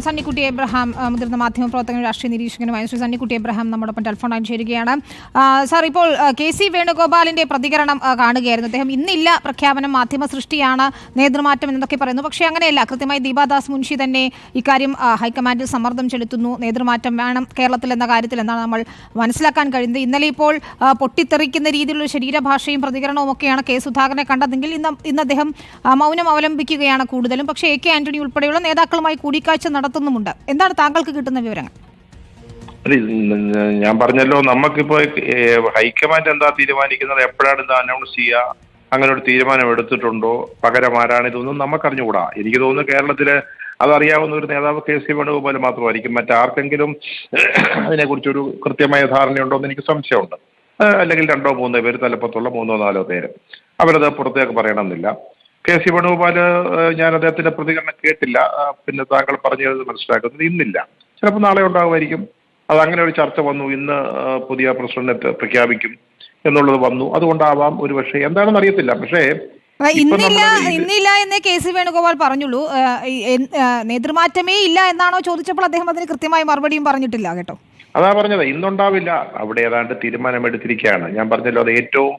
Sunnykutty Abraham മുതിർന്ന മാധ്യമപ്രവർത്തകനും രാഷ്ട്രീയ നിരീക്ഷകനുമായ Shri Sunnykutty Abraham നമ്മോടൊപ്പം ടെലിഫോൺ ലൈൻ ചേരുകയാണ്. സാർ, ഇപ്പോൾ കെ.സി. വേണുഗോപാലിന്റെ പ്രതികരണം കാണുകയായിരുന്നു. അദ്ദേഹം ഇന്നില്ല പ്രഖ്യാപനം, മാധ്യമ സൃഷ്ടിയാണ്, നേതൃമാറ്റം എന്നൊക്കെ പറയുന്നു. പക്ഷേ അങ്ങനെയല്ല, കൃത്യമായി ദീപാദാസ് മുൻഷി തന്നെ ഇക്കാര്യം ഹൈക്കമാൻഡിൽ സമ്മർദ്ദം ചെലുത്തുന്നു, നേതൃമാറ്റം വേണം കേരളത്തിൽ എന്ന കാര്യത്തിൽ എന്നാണ് നമ്മൾ മനസ്സിലാക്കാൻ കഴിയുന്നത്. ഇന്നലെ ഇപ്പോൾ പൊട്ടിത്തെറിക്കുന്ന രീതിയിലുള്ള ശരീരഭാഷയും പ്രതികരണവും ഒക്കെയാണ് കെ സുധാകരനെ കണ്ടതെങ്കിൽ ഇന്ന് അദ്ദേഹം മൗനം അവലംബിക്കുകയാണ് കൂടുതലും. പക്ഷേ എ കെ ആന്റണി ഉൾപ്പെടെയുള്ള നേതാക്കളുമായി കൂടിക്കാഴ്ച നടത്തുന്നുമുണ്ട്. എന്താണ് താങ്കൾക്ക് കിട്ടുന്ന വിവരങ്ങൾ? ഞാൻ പറഞ്ഞല്ലോ, നമുക്കിപ്പോ ഹൈക്കമാൻഡ് എന്താ തീരുമാനിക്കുന്നത്, എപ്പോഴാണ് ഇത് അനൗൺസ് ചെയ്യുക, അങ്ങനെ ഒരു തീരുമാനം എടുത്തിട്ടുണ്ടോ, പകരം ആരാണ്, ഇതൊന്നും നമുക്കറിഞ്ഞുകൂടാ. എനിക്ക് തോന്നുന്നു കേരളത്തില് അതറിയാവുന്ന ഒരു നേതാവ് കെ.സി. വേണുഗോപാൽ മാത്രമായിരിക്കും. മറ്റാർക്കെങ്കിലും അതിനെക്കുറിച്ചൊരു കൃത്യമായ ധാരണയുണ്ടോ എന്ന് എനിക്ക് സംശയമുണ്ട്. അല്ലെങ്കിൽ 2-3 പേര്, തലപ്പത്തുള്ള 3-4 പേര്, അവരത് പുറത്തേക്ക് പറയണമെന്നില്ല. കെ.സി. വേണുഗോപാൽ, ഞാൻ അദ്ദേഹത്തിന്റെ പ്രതികരണം കേട്ടില്ല. പിന്നെ താങ്കൾ പറഞ്ഞത് മനസ്സിലാക്കുന്നത് ഇന്നില്ല, ചിലപ്പോൾ നാളെ ഉണ്ടാകുമായിരിക്കും. അത് അങ്ങനെ ഒരു ചർച്ച വന്നു, ഇന്ന് പുതിയ പ്രസിഡന്റ് പ്രഖ്യാപിക്കും എന്നുള്ളത് വന്നു, അതുകൊണ്ടാവാം ഒരു പക്ഷേ, എന്താണെന്ന് അറിയത്തില്ല. പക്ഷേ ഇന്നില്ല എന്നേ കെ.സി. വേണുഗോപാൽ പറഞ്ഞുള്ളൂ. നേതൃമാറ്റമേ ഇല്ല എന്നാണോ ചോദിച്ചപ്പോൾ അദ്ദേഹം അതിന് കൃത്യമായി മറുപടിയും പറഞ്ഞിട്ടില്ല കേട്ടോ. അതാ പറഞ്ഞത്, ഇന്നുണ്ടാവില്ല. അവിടെ ഏതാണ്ട് തീരുമാനമെടുത്തിരിക്കുകയാണ്. ഞാൻ പറഞ്ഞല്ലോ, അത് ഏറ്റവും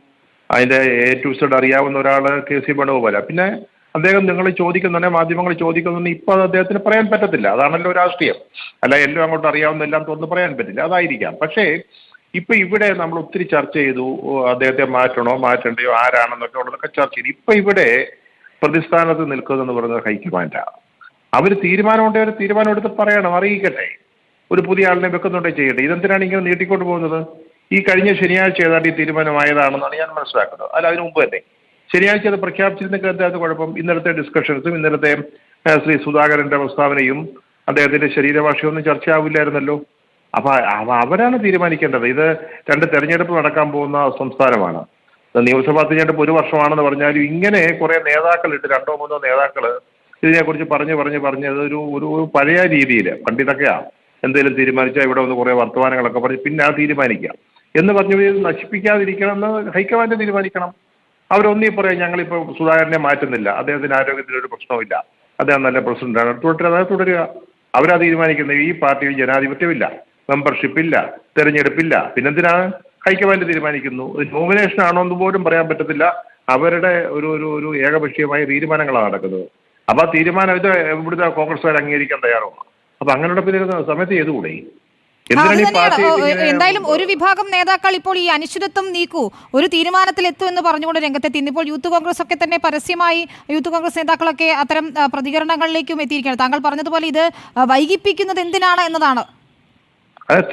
അതിന്റെ A to Z അറിയാവുന്ന ഒരാള് കെ.സി. വേണുഗോപാല. പിന്നെ അദ്ദേഹം നിങ്ങൾ ചോദിക്കുന്നുണ്ടെ, മാധ്യമങ്ങൾ ചോദിക്കുന്നുണ്ട്, ഇപ്പൊ അത് അദ്ദേഹത്തിന് പറയാൻ പറ്റത്തില്ല. അതാണല്ലോ രാഷ്ട്രീയം. അല്ല, എല്ലാം അങ്ങോട്ട് അറിയാവുന്ന എല്ലാം തുറന്ന് പറയാൻ പറ്റില്ല, അതായിരിക്കാം. പക്ഷേ ഇപ്പൊ ഇവിടെ നമ്മൾ ഒത്തിരി ചർച്ച ചെയ്തു, അദ്ദേഹത്തെ മാറ്റണോ മാറ്റണ്ടയോ, ആരാണെന്നൊക്കെ ഉള്ളതൊക്കെ ചർച്ച ചെയ്തു. ഇപ്പൊ ഇവിടെ പ്രതിസ്ഥാനത്ത് നിൽക്കുന്നതെന്ന് പറയുന്നത് ഹൈക്കമാൻഡാണ്. അവർ തീരുമാനമുണ്ടെങ്കിൽ ഒരു തീരുമാനം എടുത്ത് പറയണം, അറിയിക്കട്ടെ. ഒരു പുതിയ ആളിനെ വെക്കുന്നുണ്ടേ ചെയ്യട്ടെ. ഇതെന്തിനാണ് ഇങ്ങനെ നീട്ടിക്കൊണ്ട് പോകുന്നത്? ഈ കഴിഞ്ഞ ശനിയാഴ്ച ഏതാണ്ട് ഈ തീരുമാനമായതാണെന്നാണ് ഞാൻ മനസ്സിലാക്കുന്നത്. അല്ല, അതിനു മുമ്പ് തന്നെ ശനിയാഴ്ച അത് പ്രഖ്യാപിച്ചിരുന്നെങ്കിൽ എന്തായിരുന്നു കുഴപ്പം? ഇന്നലത്തെ ഡിസ്കഷൻസും ഇന്നലത്തെ ശ്രീ സുധാകരന്റെ പ്രസ്താവനയും അദ്ദേഹത്തിന്റെ ശരീരഭാഷയൊന്നും ചർച്ചയാവില്ലായിരുന്നല്ലോ. അപ്പൊ അവരാണ് തീരുമാനിക്കേണ്ടത്. ഇത് 2 തെരഞ്ഞെടുപ്പ് നടക്കാൻ പോകുന്ന സംസ്ഥാനമാണ്. നിയമസഭാ തെരഞ്ഞെടുപ്പ് 1 വർഷമാണെന്ന് പറഞ്ഞാലും ഇങ്ങനെ കുറെ നേതാക്കളിട്ട്, 2-3 നേതാക്കള് ഇതിനെക്കുറിച്ച് പറഞ്ഞ് ഒരു പഴയ രീതിയിൽ പണ്ടിതൊക്കെയാ എന്തെങ്കിലും തീരുമാനിച്ചാൽ ഇവിടെ ഒന്ന് കുറെ വർത്തമാനങ്ങളൊക്കെ പറഞ്ഞ് പിന്നെ ആ തീരുമാനിക്കാം എന്ന് പറഞ്ഞു നശിപ്പിക്കാതിരിക്കണമെന്ന് ഹൈക്കമാൻഡ് തീരുമാനിക്കണം. അവരൊന്നീ പറയാം, ഞങ്ങളിപ്പോൾ സുധാകരനെ മാറ്റുന്നില്ല, അദ്ദേഹത്തിന് ആരോഗ്യത്തിനൊരു പ്രശ്നവുമില്ല, അദ്ദേഹം നല്ല പ്രസിഡന്റാണ്, തുടരുക. അവരാ തീരുമാനിക്കുന്നത്. ഈ പാർട്ടിയിൽ ജനാധിപത്യമില്ല, മെമ്പർഷിപ്പ് ഇല്ല, തെരഞ്ഞെടുപ്പില്ല, പിന്നെന്തിനാണ് ഹൈക്കമാൻഡ് തീരുമാനിക്കുന്നു? നോമിനേഷൻ ആണോ എന്ന് പോലും പറയാൻ പറ്റത്തില്ല. അവരുടെ ഒരു ഏകപക്ഷീയമായ തീരുമാനങ്ങളാണ് നടക്കുന്നത്. അപ്പൊ ആ തീരുമാനം ഇത് ഇവിടുത്തെ കോൺഗ്രസ്സുകാർ അംഗീകരിക്കാൻ തയ്യാറാണ്. അപ്പൊ അങ്ങനെയുള്ള പിന്നെ സമയത്ത് ചെയ്തുകൂടെ? എന്തായാലും ഒരു വിഭാഗം നേതാക്കൾ ഇപ്പോൾ ഈ അനിശ്ചിതത്വം നീക്കൂ, ഒരു തീരുമാനത്തിൽ എത്തും എന്ന് പറഞ്ഞുകൊണ്ട് രംഗത്തെത്തി. ഇപ്പോൾ യൂത്ത് കോൺഗ്രസ് ഒക്കെ തന്നെ പരസ്യമായി, യൂത്ത് കോൺഗ്രസ് നേതാക്കളൊക്കെ അത്തരം പ്രതികരണങ്ങളിലേക്കും എത്തിയിരിക്കുകയാണ്. താങ്കൾ പറഞ്ഞതുപോലെ ഇത് വൈകിപ്പിക്കുന്നത് എന്തിനാണ് എന്നതാണ്.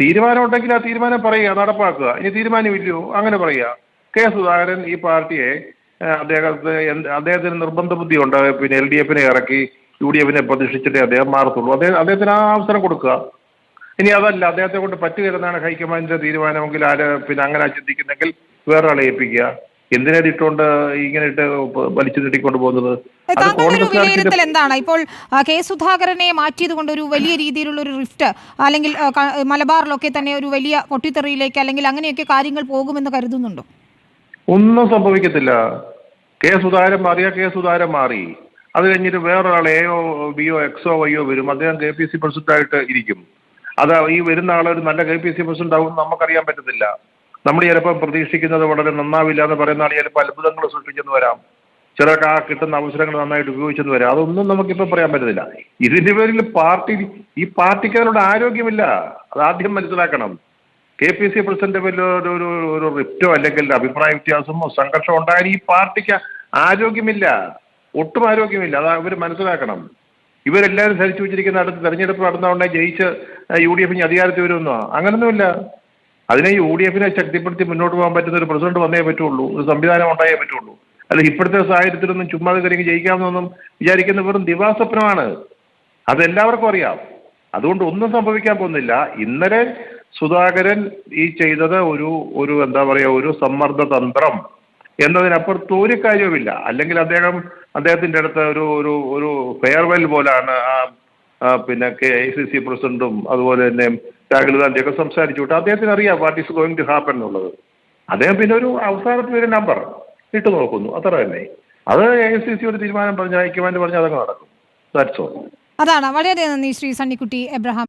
തീരുമാനം ഉണ്ടെങ്കിൽ ആ തീരുമാനം പറയുക, നടപ്പാക്കുക. ഇനി തീരുമാനമില്ലയോ അങ്ങനെ പറയുക. കെ സുധാകരൻ ഈ പാർട്ടിയെ അദ്ദേഹത്തിന് നിർബന്ധ ബുദ്ധിയുണ്ട്. പിന്നെ LDF-നെ ഇറക്കി UDF പ്രതിഷ്ഠിച്ചിട്ടേ അദ്ദേഹം മാറത്തുള്ളൂ. അദ്ദേഹത്തിന് ആ അവസരം കൊടുക്കുക. ഇനി അതല്ല, അദ്ദേഹത്തെ കൊണ്ട് പറ്റുകയെന്നാണ് ഹൈക്കമാൻഡിന്റെ തീരുമാനമെങ്കിൽ പിന്നെ അങ്ങനെ ചിന്തിക്കുന്നെങ്കിൽ വേറെ ആളെ ഏൽപ്പിക്കുക. എന്തിനാണ് ഇട്ടുകൊണ്ട് ഇങ്ങനെ ഇട്ട് വലിച്ചു നീട്ടിക്കൊണ്ട് പോകുന്നത്? വിലയിരുത്തൽ എന്താണ്? ഇപ്പോൾ കെ സുധാകരനെ മാറ്റിയത് കൊണ്ട് ഒരു വലിയ രീതിയിലുള്ള ഒരു റിഫ്റ്റ്, അല്ലെങ്കിൽ മലബാറിലൊക്കെ തന്നെ ഒരു വലിയ പൊട്ടിത്തെറിയിലേക്ക് അല്ലെങ്കിൽ അങ്ങനെയൊക്കെ കാര്യങ്ങൾ പോകുമെന്ന് കരുതുന്നുണ്ടോ? ഒന്നും സംഭവിക്കത്തില്ല. കെ സുധാകരൻ മാറിയാ കെ സുധാകരൻ മാറി. അത് കഴിഞ്ഞിട്ട് വേറൊരാൾ AO BO XO YO വരും, അദ്ദേഹം KPC പ്രസിഡന്റായിട്ട് ഇരിക്കും. അത് ഈ വരുന്ന ആളൊരു നല്ല KPC പ്രസിഡന്റ് ആവും നമുക്കറിയാൻ പറ്റത്തില്ല. നമ്മൾ ചിലപ്പോൾ പ്രതീക്ഷിക്കുന്നത് വളരെ നന്നാവില്ല എന്ന് പറയുന്ന ആൾ ചിലപ്പോൾ അത്ഭുതങ്ങൾ സൃഷ്ടിച്ചെന്ന് വരാം. ചിലർക്ക് ആ കിട്ടുന്ന അവസരങ്ങൾ നന്നായിട്ട് ഉപയോഗിച്ചെന്ന് വരാം. അതൊന്നും നമുക്കിപ്പോൾ പറയാൻ പറ്റത്തില്ല. ഇതിന്റെ പേരിൽ ഈ പാർട്ടിക്ക് അതിനോട് ആരോഗ്യമില്ല. അത് ആദ്യം മനസ്സിലാക്കണം. KPC പ്രസിഡന്റ് പേരിൽ ഒരു റിപ്റ്റോ അല്ലെങ്കിൽ അഭിപ്രായ വ്യത്യാസമോ സംഘർഷം ഉണ്ടായാൽ ഈ പാർട്ടിക്ക് ആരോഗ്യമില്ല, ഒട്ടും ആരോഗ്യമില്ല. അത് അവർ മനസ്സിലാക്കണം. ഇവരെല്ലാവരും ധരിച്ചു വെച്ചിരിക്കുന്ന അടുത്ത് തെരഞ്ഞെടുപ്പ് നടന്നതുകൊണ്ടേ ജയിച്ച് UDF അധികാരത്തിൽ വരുമെന്നോ? അങ്ങനൊന്നുമില്ല. അതിനെ UDF-നെ ശക്തിപ്പെടുത്തി മുന്നോട്ട് പോകാൻ പറ്റുന്ന ഒരു പ്രസിഡന്റ് വന്നേ പറ്റുള്ളൂ, ഒരു സംവിധാനം ഉണ്ടായേ പറ്റുള്ളൂ. അല്ല, ഇപ്പോഴത്തെ സാഹചര്യത്തിലൊന്നും ചുമ്മാതെ കയറി ജയിക്കാമെന്നൊന്നും വിചാരിക്കുന്ന വെറും ദിവാസ്വപ്നമാണ്. അതെല്ലാവർക്കും അറിയാം. അതുകൊണ്ട് ഒന്നും സംഭവിക്കാൻ പോകുന്നില്ല. ഇന്നലെ സുധാകരൻ ഈ ചെയ്തത് ഒരു എന്താ പറയുക, ഒരു സമ്മർദ്ദ തന്ത്രം എന്നതിനപ്പുറത്ത് ഒരു കാര്യവുമില്ല. അല്ലെങ്കിൽ അദ്ദേഹത്തിന്റെ അടുത്ത് ഒരു ഫെയർവെൽ പോലാണ് പിന്നെ KICC പ്രസിഡന്റും അതുപോലെ തന്നെ രാഹുൽ ഗാന്ധിയൊക്കെ സംസാരിച്ചു വിട്ട് അദ്ദേഹത്തിന് അറിയാം what is going to happen എന്നുള്ളത്. അദ്ദേഹം പിന്നെ ഒരു അവസാനത്തിൽ ഒരു നമ്പർ ഇട്ട് നോക്കുന്നു, അത്ര തന്നെ. അത് AICC ഒരു തീരുമാനം പറഞ്ഞ ഹൈക്കമാൻഡ് പറഞ്ഞാൽ അതങ്ങ് നടക്കും. That's all. അതാണ്. വളരെ നന്ദി ശ്രീ സണ്ണിക്കുട്ടി എബ്രഹാം.